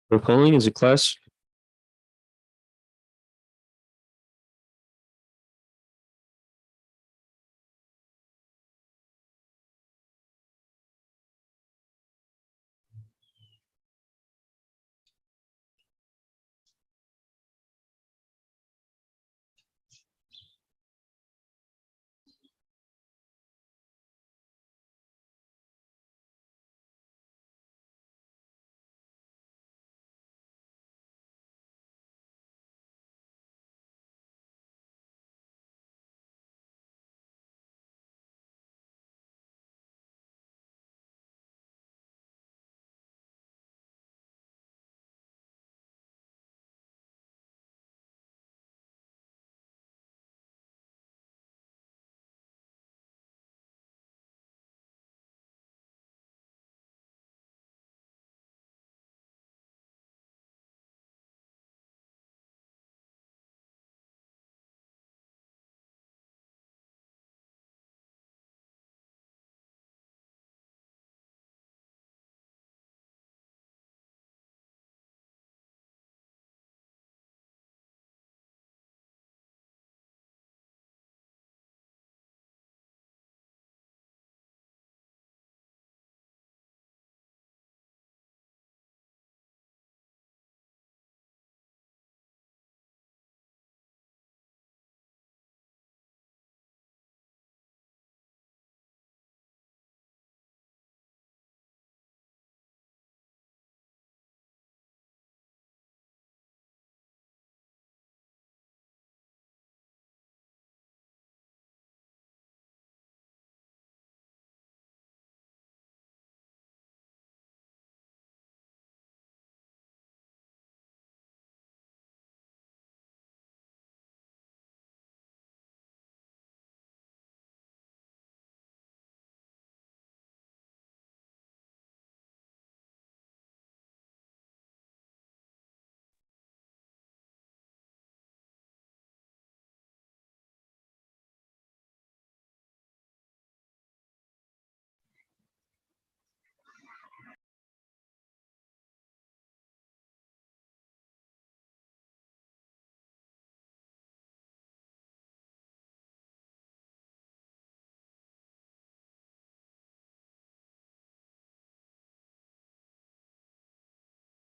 We're calling as a class.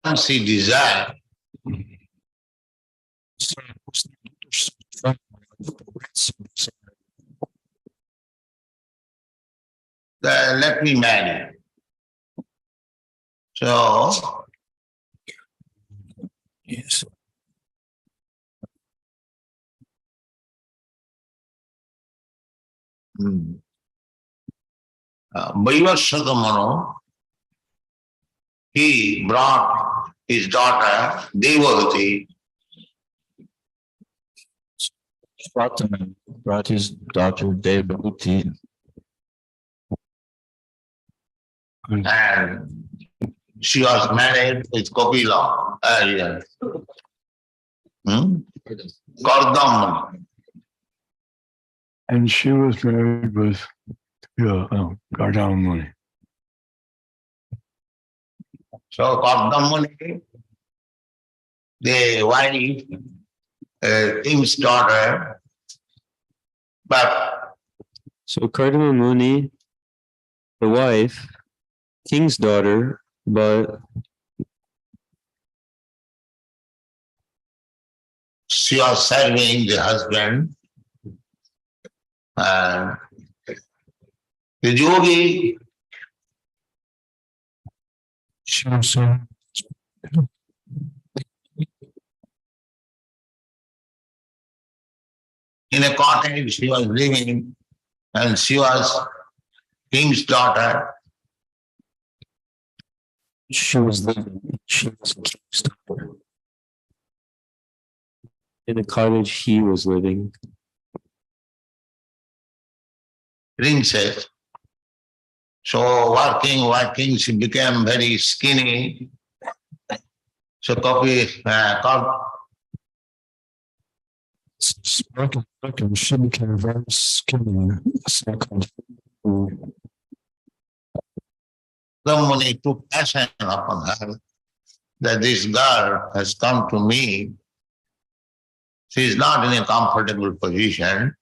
Once he desire, let me marry. So, Yes. Vaivasvatamano, he brought his daughter Devavati Pratama brought his daughter Devavati and she was married with Kapila. Kardam. And she was married with Gardam Muni. So Kardam Muni, the wife, king's daughter, but So Kardama Muni, the wife, king's daughter, but she was serving the husband. And the yogi, she also in a cottage she was living, and she was king's daughter. she was a king's daughter. In the cottage he was living. Princess. So working, she became very skinny. So She became very skinny. Muni took passion upon her that this girl has come to me. She is not in a comfortable position.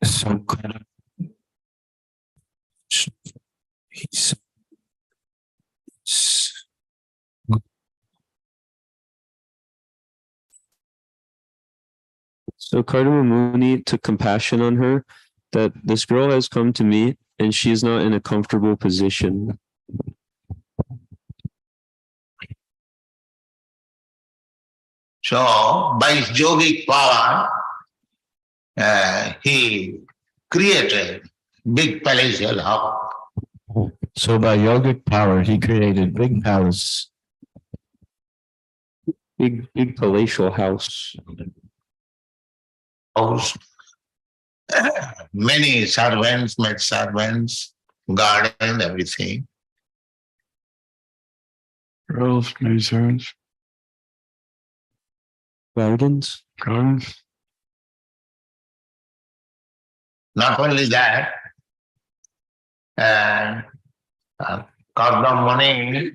So Karma, he's So Kardama Muni took compassion on her that this girl has come to me and she is not in a comfortable position. So by his yogic power, he created big palatial house. So by yogic power, he created big palace, Big palatial house. Many servants, maid servants, garden, everything. Girls, maidservants, Gardens. gardens. Not only that, Kardama Muni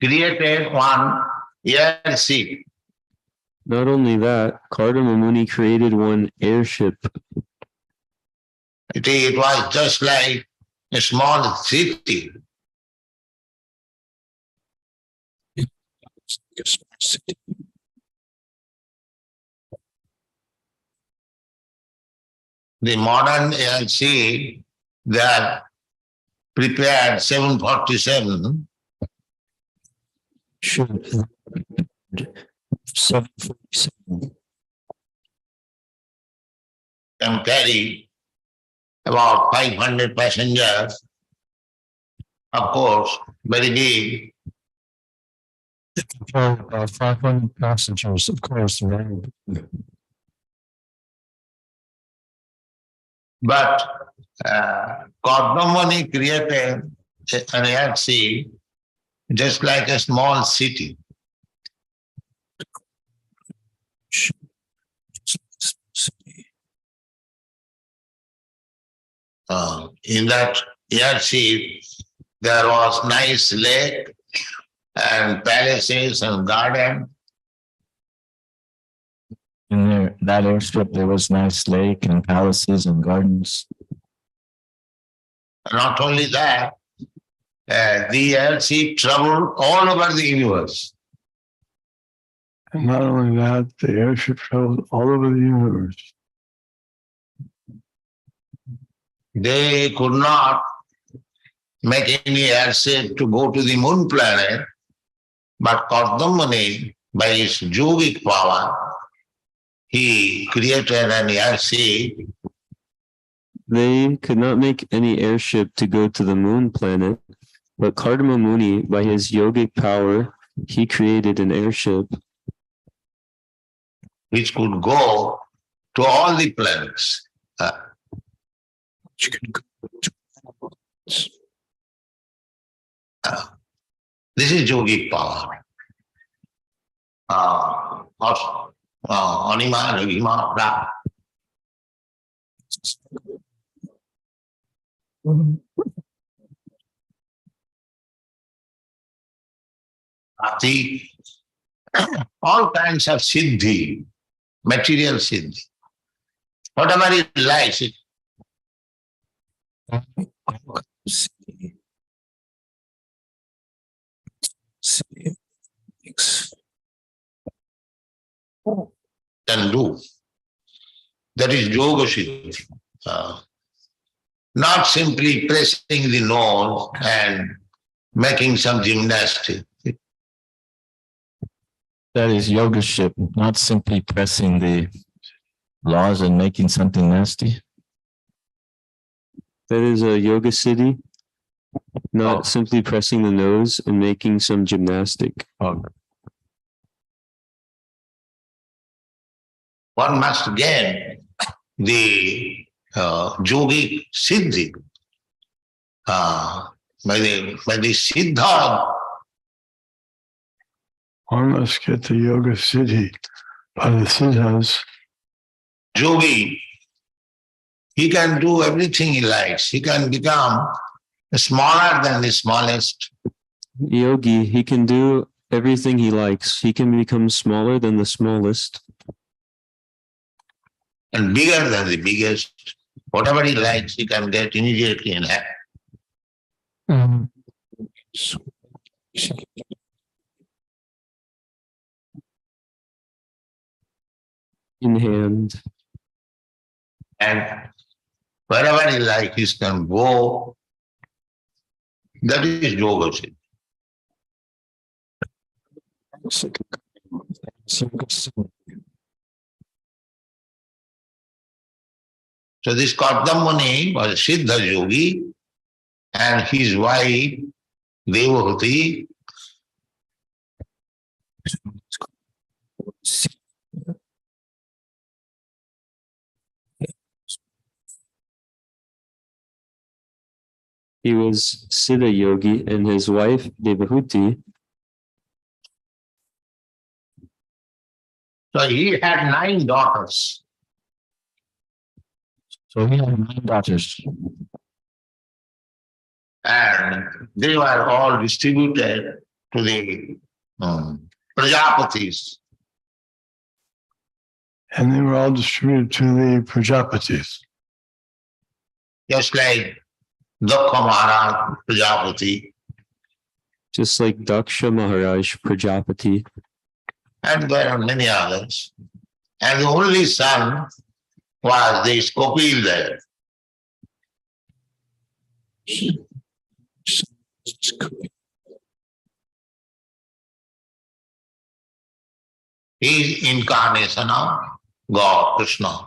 created one airship. Not only that, Kardama Muni created one airship. It was just like a small city. The modern airship, they are prepared 747. should 747. Can carry about 500 passengers. Of course, very big. About 500 passengers, of course, right? But Kardama Muni created an airship just like a small city. In that airship, there was nice lake and palaces and garden. In there, that airstrip, there was nice lake and palaces and gardens. Not only that, the airship traveled all over the universe. And not only that, the airship traveled all over the universe. They could not make any airship to go to the moon planet, but Kardama Muni, by his yogic power, he created an airship. They could not make any airship to go to the moon planet, but Kardama Muni, by his yogic power, he created an airship which could go to all the planets. You can go to This is yogic power. Anima, Ragima, Ra. See, all kinds of siddhi, material siddhi. Whatever it likes, it can do. That is yoga siddhi. Not simply pressing the nose and making some gymnastics. That is yoga-ship, not simply pressing the laws and making something nasty. That is a yoga city, not simply pressing the nose and making some gymnastic. One must gain the yogic siddhi by the siddha. One must get the yoga siddhi by the siddhas. Yogi, he can do everything he likes. He can become smaller than the smallest. yogi, he can do everything he likes. He can become smaller than the smallest and bigger than the biggest. Whatever he likes, he can get immediately in hand. in hand. And wherever he likes, he can go. That is yoga. So this Kartam Muni was a Siddha yogi, and his wife, Devahuti, He was Siddha yogi, and his wife Devahuti. so he had 9 daughters. So he had 9 daughters. And they were all distributed to the Prajapatis. And they were all distributed to the Prajapatis. Just like Dakha Maharaj Prajapati, Just like Daksha Maharaj Prajapati, and there are many others. And the only son was this Kopil there. He is incarnation of God, Krishna.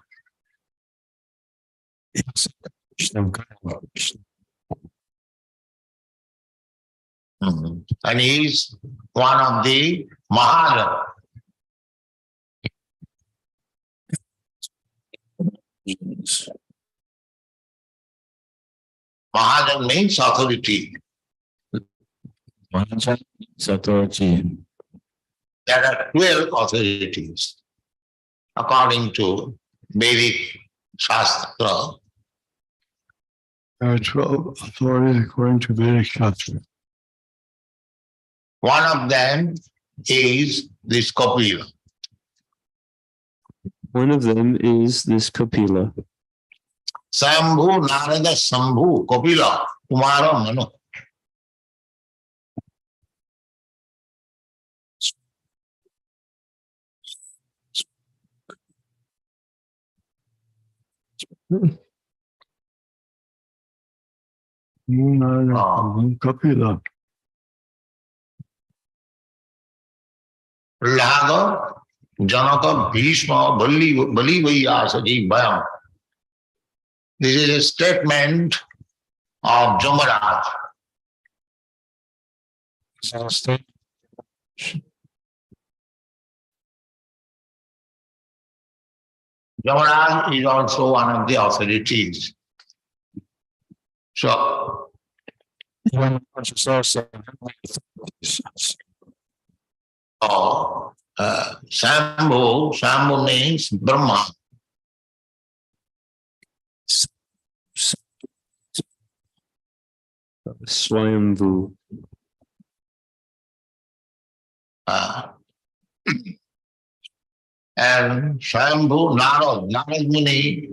And he is one of the Mahajan. Mahajan means authority. Mahajan is authority. There are 12 authorities according to Vedic Shastra. There are 12 authorities according to Vedic Shastra. One of them is this Kapila. one of them is this Kapila. Sambhu Narada Sambhu Kapila Kumara Manu. Kapila. Prahlada, Janaka, Bhishma, Bali Vyasaki, Bhayam. This is a statement of Jamaraj. Jamaraj is also one of the authorities. So, Shambhu means Brahma. Swayambhu. And Shambhu Narad Muni,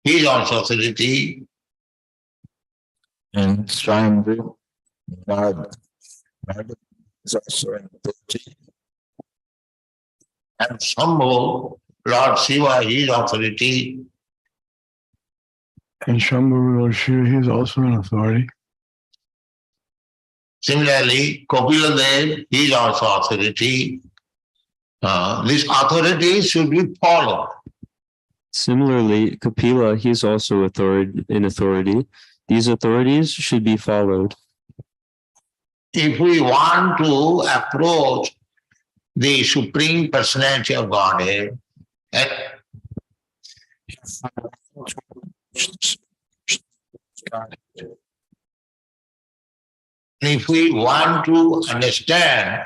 he is also authority. And Swayambhu, Narad is also an authority. And Shambhu, Lord Shiva, he is authority. And Shambhu Lord Shiva, he is also an authority. Similarly, Kapila Dev, he is also authority. These authorities should be followed. Similarly, Kapila, he's also in authority. These authorities should be followed. If we want to approach the Supreme Personality of Godhead, if we want to understand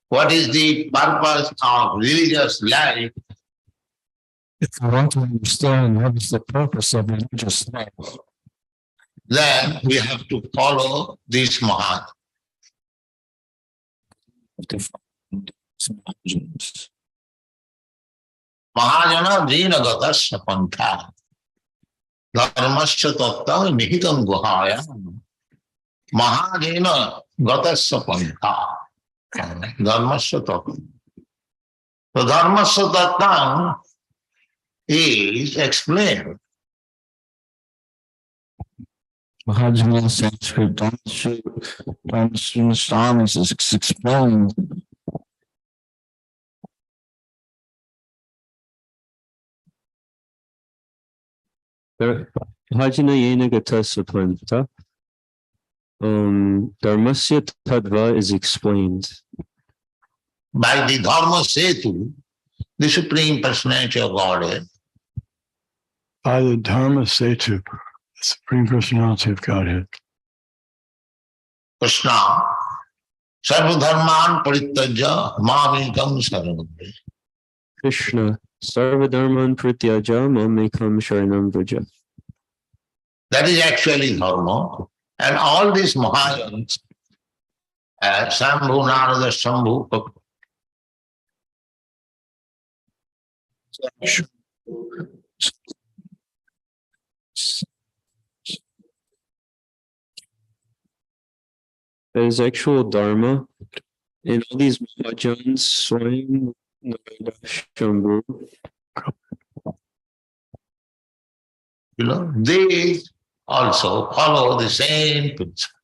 what is the purpose of religious life, If we want to understand what is the purpose of religious life, then we have to follow this Mahan. to find some Mahajans. Mahajana jina gatasya pantha. Dharmasya tattva nihitam guhaya. Mahajana gatasya pantha. Dharmasya tattva. The dharmasya tattva is explained. Mahajana Sanskrit Dharmasya is explained. Hajina yena gata sapanta. Dharmasya tadva is explained By the Dharma Setu, the Supreme Personality of Godhead, by the Dharma Setu, the Supreme Personality of Godhead. Krishna, Sarvadharman Parityaja Mamekam Saranam. Krishna Sarvadharman Prityaja Mamekam Sharanam Vraja. That is actually Dharma. And all these Mahajans, Sambhu, Narada, Shambhu, That is actual Dharma. And all these Mahajans, Swayam, Narada, Shambhu, they also follow the same principle.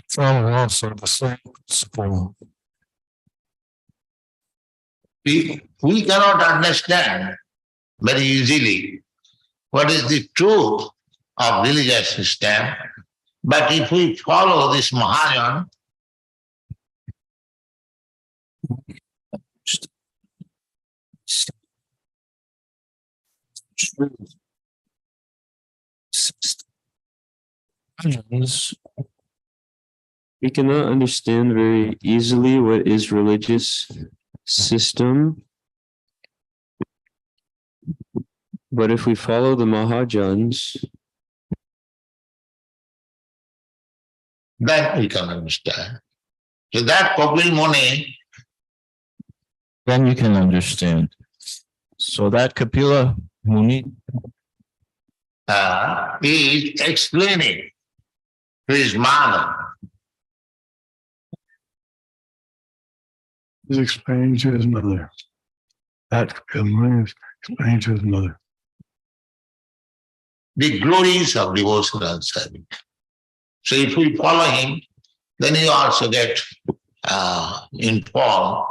Follow also the same principle. We cannot understand very easily what is the truth of religious system, but if we follow this Mahajan, we cannot understand very easily what is religious system. But if we follow the Mahajans, then we can understand. So that Kapil Muni, Then you can understand. So that Kapila Muni is explaining to his mother. He's explaining to his mother. That Muni is explaining to his mother. The glories of devotional service. So if we follow him, then you also get informed.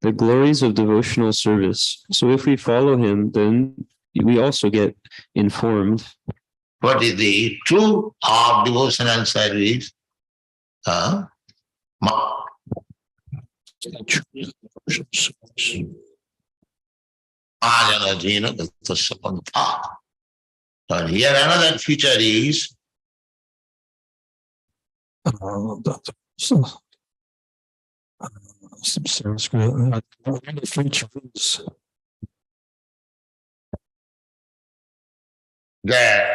the glories of devotional service. So if we follow him, then we also get informed What is the truth of devotional service? Mahajana Jina Gatasya Pantha. And here another feature is some Sanskrit. One of the features that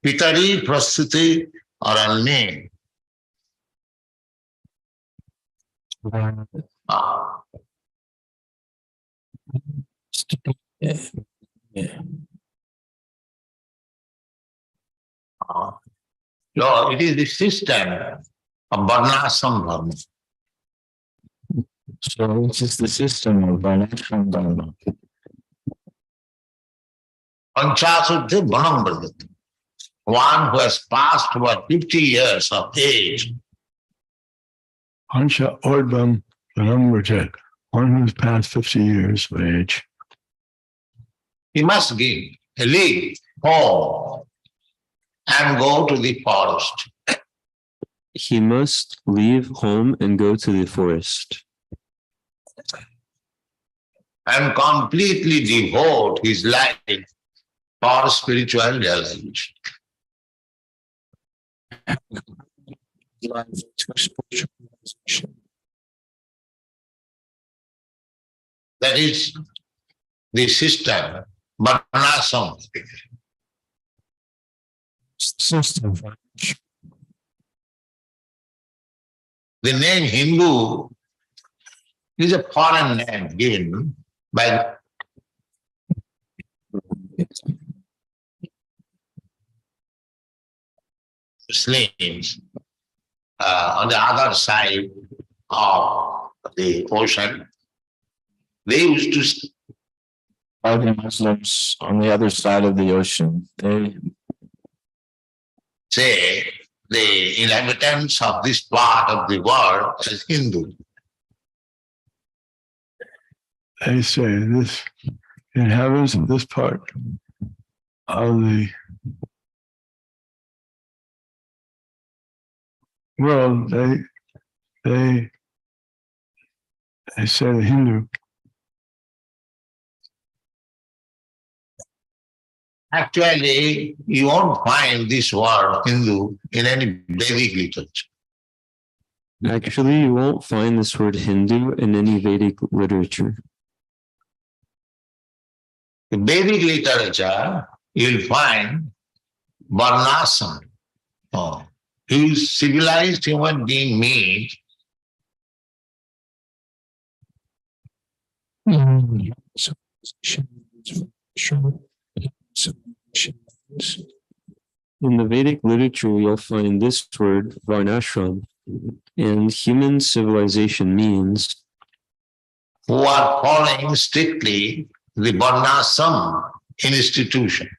Pitari Prasuti Aralne. So it is the system of Varnashram Dharma. So this is the system of Varnashram Dharma. Panchasuddhi Vanam Vardhati. One who has passed about 50 years of age, Pancha Ordvam Vanamvartat, one who's past 50 years of age, he must leave home and go to the forest. he must leave home and go to the forest And completely devote his life for spiritual realization. That is the system, Varnashram. System. The name Hindu is a foreign name given by Muslims on the other side of the ocean. They used to All the Muslims on the other side of the ocean, they say the inhabitants of this part of the world as Hindu. They say this inhabitants of this part of the world, they say the Hindu. Actually, you won't find this word Hindu in any Vedic literature. Actually, you won't find this word Hindu in any Vedic literature. In Vedic literature, you'll find Varnasam. Whose civilized human being means In the Vedic literature, you'll find this word Varnashram, and human civilization means who are following strictly the Varnasam institution.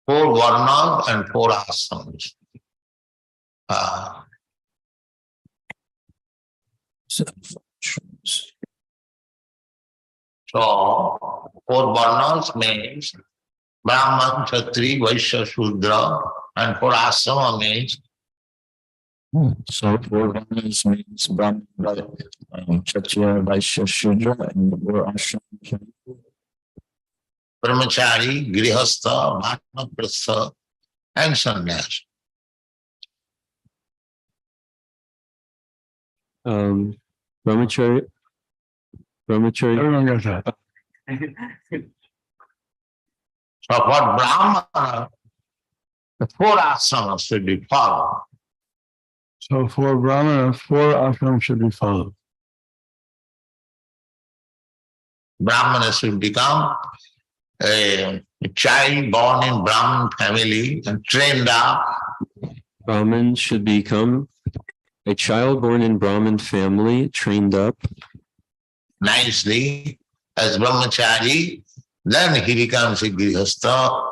Four Varnas and four ashrams. So, four Varnas means Brahman, Kshatri, Vaishya, Shudra, and four ashrama means so four Varnas means Brahman, Kshatriya, Vaishya, Shudra, and the four ashrams. Brahmachari, Grihastha, Bhakta, and Sannyas. Brahmachari. Everyone got that. So for Brahmana, the four ashramas should be followed. So for Brahmana, four ashrams should be followed. Brahmana should become a child born in Brahmin family and trained up. Brahman should become a child born in Brahmin family, trained up Nicely as brahmachari, then he becomes a grihastha.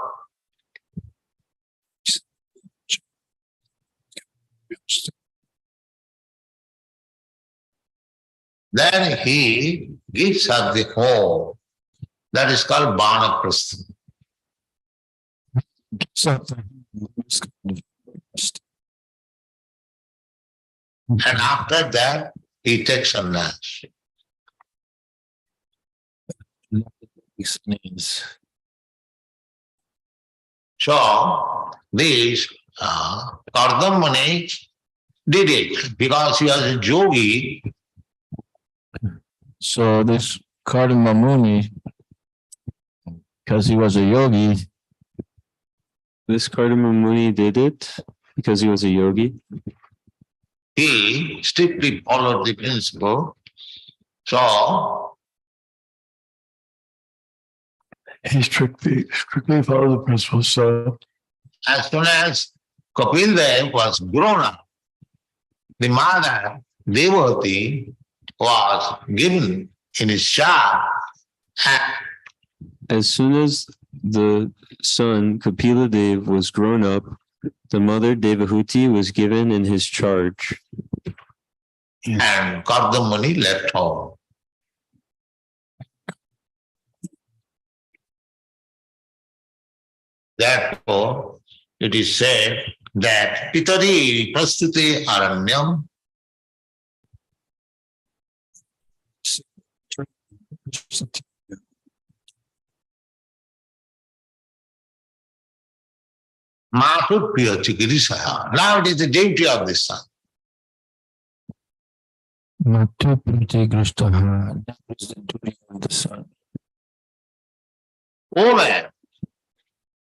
Then he gives up the home. That is called vanaprastha. And after that, he takes sannyas. So, this Kardam Muni did it because he was a yogi. So this Kardama Muni, because he was a yogi, This Kardama Muni did it because he was a yogi. He strictly followed the principle. So, He strictly followed the principles. So as soon as Kapil Dev was grown up, the mother, Devati, was given in his charge. As soon as the son Kapila Dev was grown up, the mother Devahuti was given in his charge. And Kardam Muni left home. Therefore, it is said that Pitari Prastute Aranyam Matur Priya Chikirisaya. Now it is the duty of the son. That is the duty of the son. woman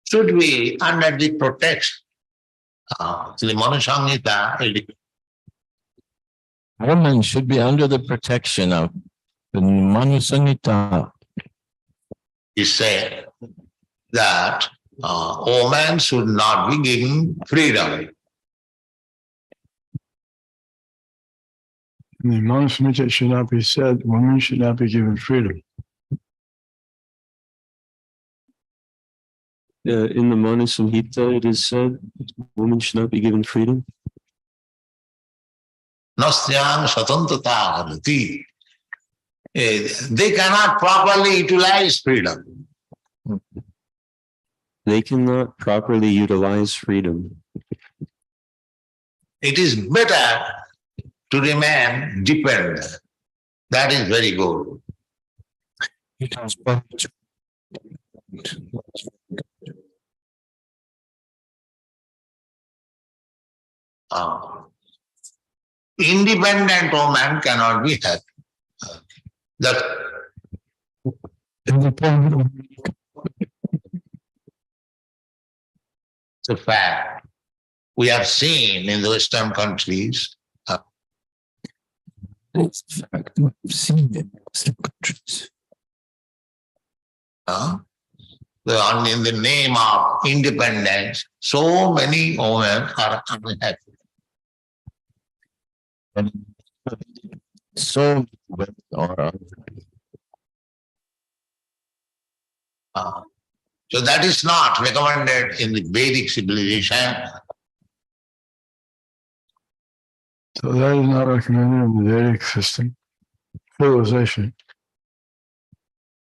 should be under the protection. The Manu Samhita, Women should be under the protection of the Manu Samhita. he said that woman should not be given freedom. The Manu Samhita should not be said, women should not be given freedom. In the Manu Samhita, it is said, women should not be given freedom. Nastyang Svatantata Bharati. They cannot properly utilize freedom. They cannot properly utilize freedom. It is better to remain dependent. That is very good. It is better to Independent woman cannot be happy. That's a fact. We have seen in the Western countries. It's a fact we've seen in Western countries. In the name of independence, so many women are unhappy. And so women are So that is not recommended in the Vedic civilization. So that is not recommended in the Vedic system, civilization.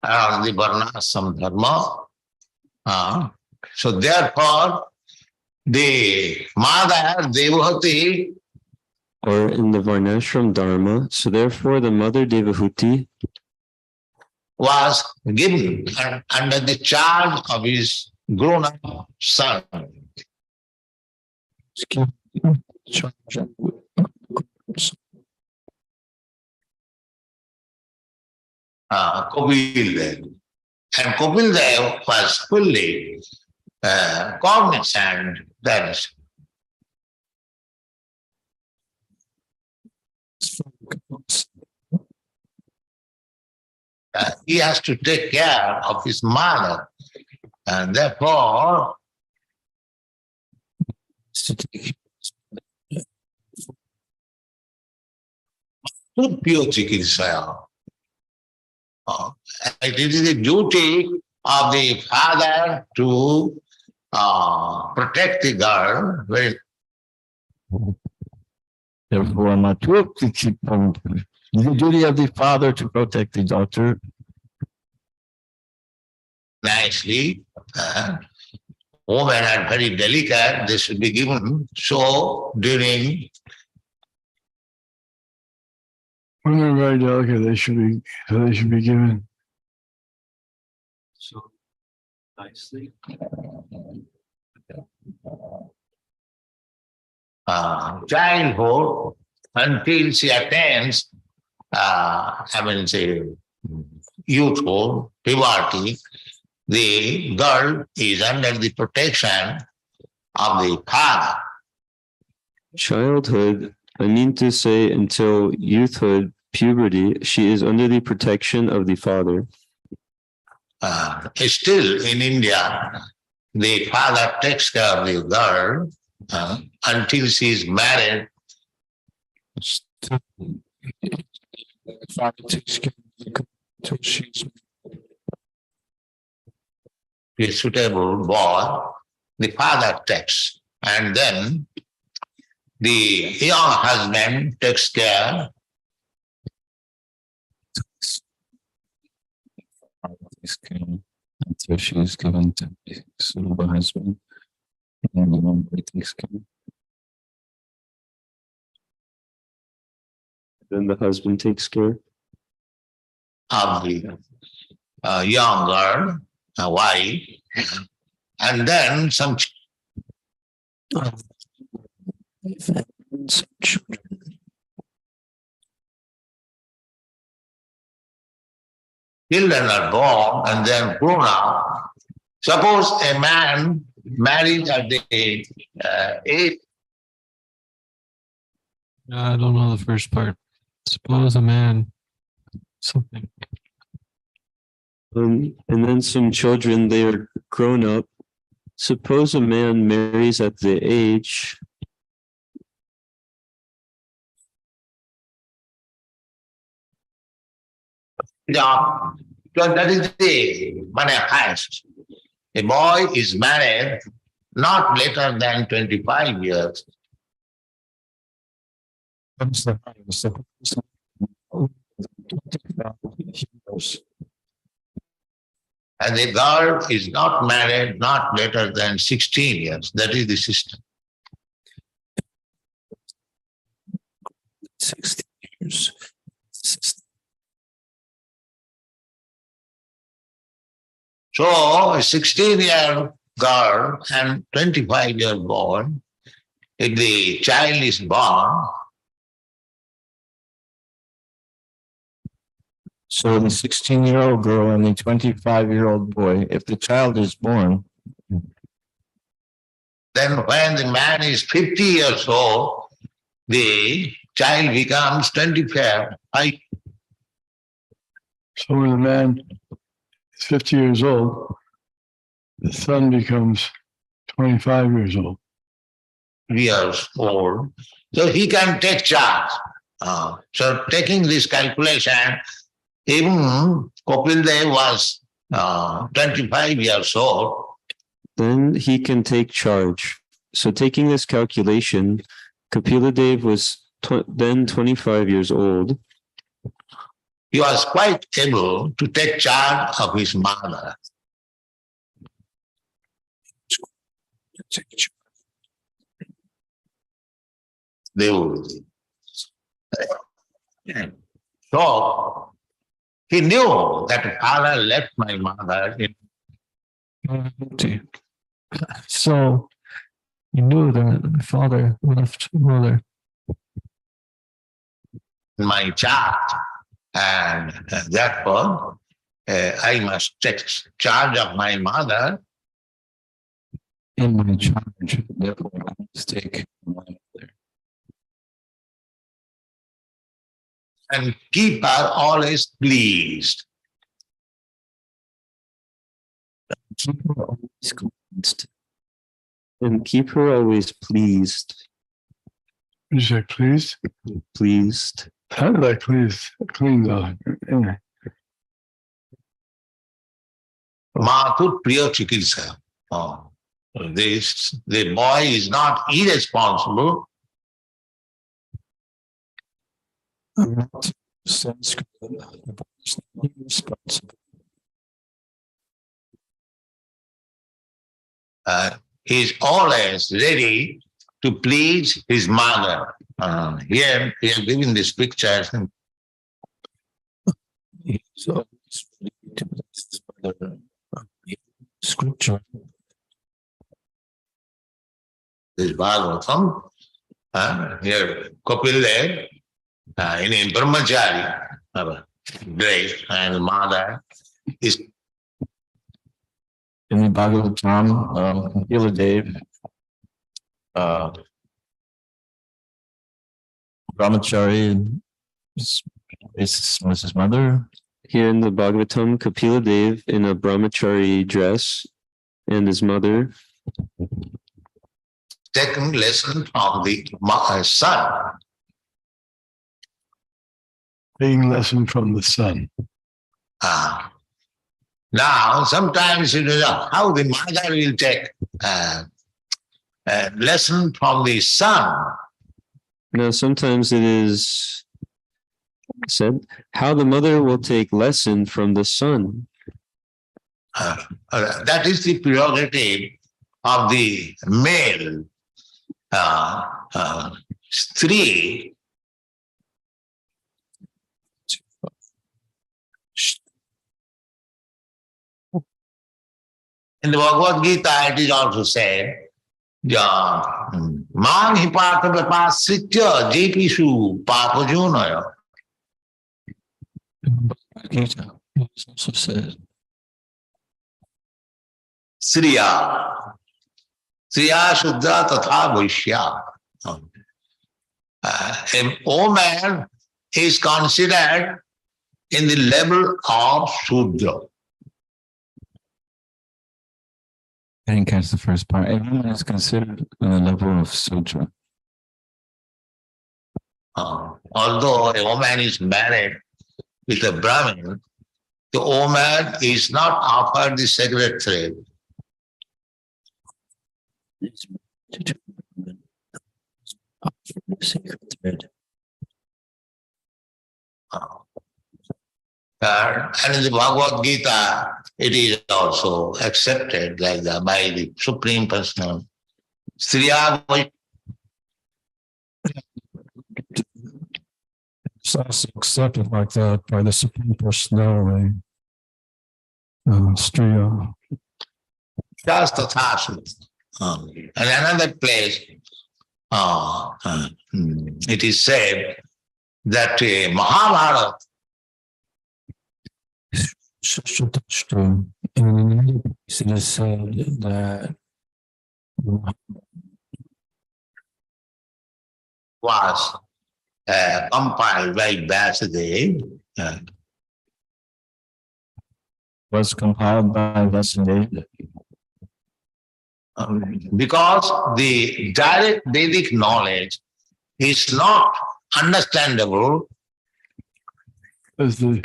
Or the Varnasam Dharma. So therefore, the mother Devahati Or in the Varnashram Dharma, so therefore the mother Devahuti was given under the charge of his grown-up son. Kapil Dev. And Kapil Dev was fully cognizant that he has to take care of his mother, and therefore Pupyo Chikitsaya. It is the duty of the father to protect the girl. Therefore, the duty of the father to protect the daughter Nicely. Women are very delicate, they should be given. So during Women are very delicate, they should be given. so nicely. Childhood until she attains, say, youthhood, puberty, the girl is under the protection of the father. Childhood, I mean to say until youthhood, puberty, she is under the protection of the father. Still in India, the father takes care of the girl until she is married. A suitable boy, the father takes, and then the young husband takes care. Until she is given to a suitable husband, and the one who takes care. Then the husband takes care Of the young girl, a wife, and then some children are born and then grown up. Suppose a man married at the age. I don't know the first part. Suppose a man, something. And then some children, they are grown up. Suppose a man marries at the age. Yeah, that is the highest. A boy is married not later than 25 years. And the girl is not married not later than 16 years. That is the system. 60 years. So a 16-year girl and 25-year boy, if the child is born, So the 16-year-old girl and the 25-year-old boy, if the child is born, then when the man is 50 years old, the child becomes 25. So when the man is 50 years old, the son becomes 25 years old. So he can take charge. So taking this calculation, even Kapil Dev was 25 years old. Then he can take charge. So taking this calculation, Kapila Dev was then 25 years old. He was quite able to take charge of his mother. So he knew that father left my mother in. So you knew that my father left mother In my charge, and therefore I must take charge of my mother. in my charge, therefore I must take my mother. And keep her always pleased. Keep her always convinced. And keep her always pleased. You say please? Pleased. Sounds like please, clean though. Anyway. Mathur Priya Chikitsa. The boy is not irresponsible. Not sensible, irresponsible. He is always ready to please his mother. Here we are giving these pictures. He's always ready to please his mother. Scripture. This Bhagavatam, here Kapil Dev, in Brahmachari, dress, and mother is. In the Bhagavatam, Kapila Dev, Brahmachari is his mother. Here in the Bhagavatam, Kapila Dev in a brahmachari dress and his mother. Taking lesson from the son. Taking lesson from the son. Now, sometimes you know how the mother will take lesson from the son. Now, sometimes it is said how the mother will take lesson from the son. That is the prerogative of the male. Stree. In the Bhagavad Gita, it is also said, Man hipata vipasritya jepishu papajonaya. Gita, it's also said, Sriya. Sriya Shudra Tatha Vaishya. A woman is considered in the level of Shudra. I didn't catch the first part. A woman is considered on the level of Sudra. Although a woman is married with a Brahmin, the woman is not offered the sacred thread. And in the Bhagavad Gita, it is also accepted like that by the Supreme Personal. Sriya It's also accepted like that by the Supreme Personality. Striya. And another place, it is said that Mahabharata In another place, it is said that was compiled by Vasudev. Was compiled by Vasudeva. Because the direct Vedic knowledge is not understandable. as the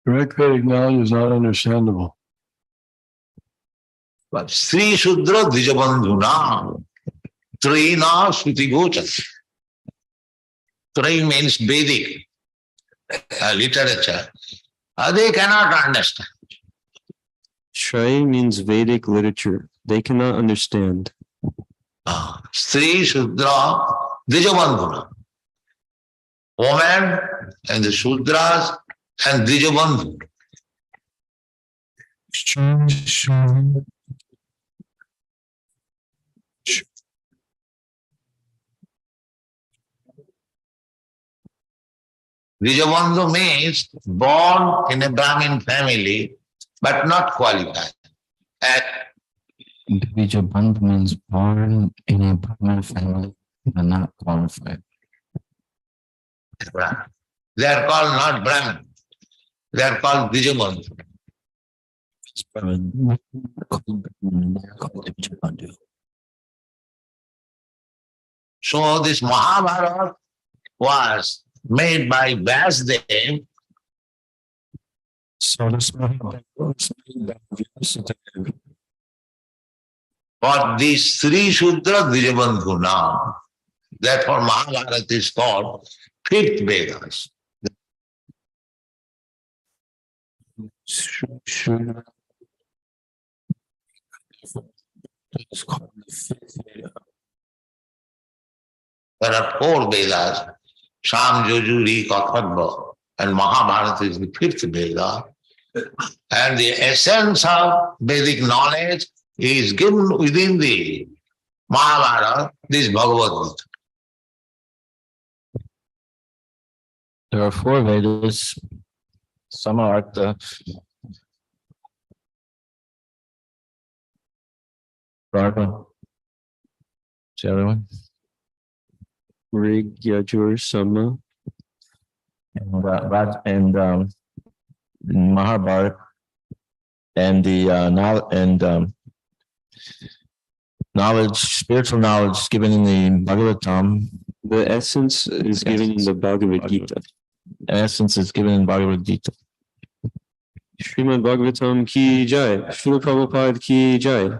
direct Vedic knowledge is not understandable. But Sri Shudra Dijabandhuna Trina Shruti Gocha. Tri means Vedic literature. They cannot understand. Shrai means Vedic literature. They cannot understand. Sri Shudra Dijabandhuna. Women and the Shudras and Dijabandhu. Dijabandhu means born in a Brahmin family but not qualified. Dijabandhu means born in a Brahmin family but not qualified. They are called not Brahmin. They are called Dijabandhu. So this Mahabharata was made by Vasudev. So this Mahabharata was made by Vasudev. For this Sri Shudra Dijabandhu now. Therefore Mahabharata is called fifth Vedas. There are four Vedas, Sam, Yajur, Katharva, and Mahabharata is the fifth Veda. And the essence of Vedic knowledge is given within the Mahabharata, this Bhagavad Gita. There are four Vedas. Some are the Ragha. What's the other one? Rig, Yajur, Sama. And Mahabharata and the knowledge, spiritual knowledge given in the Bhagavatam. The essence is given in the Bhagavad Gita. The essence is given in Bhagavad Gita. Srimad Bhagavatam ki jai. Srila Prabhupada ki jai.